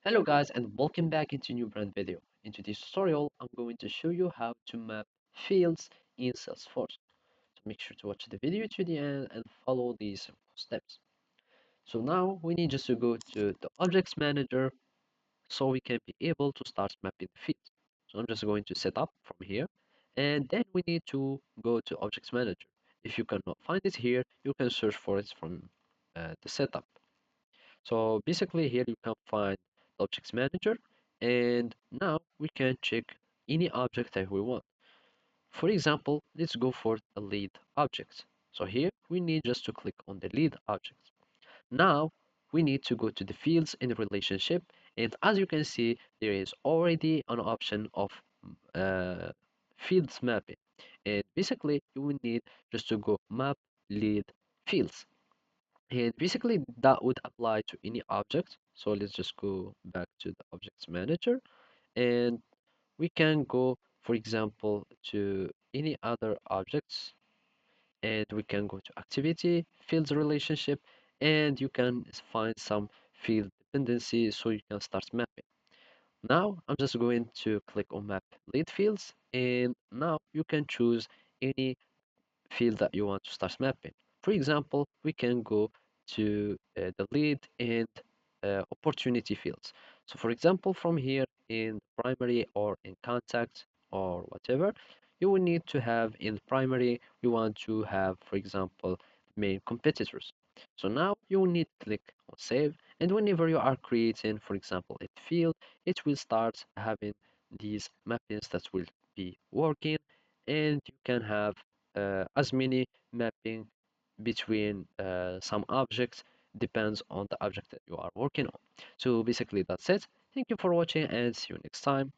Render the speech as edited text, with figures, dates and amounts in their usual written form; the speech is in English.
Hello guys and welcome back into new brand video. In today's tutorial, I'm going to show you how to map fields in Salesforce. So make sure to watch the video to the end and follow these steps. So now we need just to go to the Objects Manager so we can be able to start mapping fields. So I'm just going to set up from here and then we need to go to Objects Manager. If you cannot find it here, you can search for it from the setup. So basically here you can find the objects manager and now we can check any object that we want. For example, let's go for a lead object. So here we need just to click on the lead object. Now we need to go to the fields in the relationship and as you can see there is already an option of uh, fields mapping and basically you will need just to go map lead fields. And basically that would apply to any object. So let's just go back to the objects manager and we can go, for example, to any other objects and we can go to activity, fields relationship, and you can find some field dependencies so you can start mapping. Now I'm just going to click on map lead fields and now you can choose any field that you want to start mapping. For example, we can go to the lead and opportunity fields. So for example, from here in primary or in contact or whatever, you will need to have in primary, we want to have, for example, main competitors. So now you will need to click on save. And whenever you are creating, for example, a field, it will start having these mappings that will be working and you can have as many mapping between some objects depends on the object that you are working on. So basically that's it. Thank you for watching and see you next time.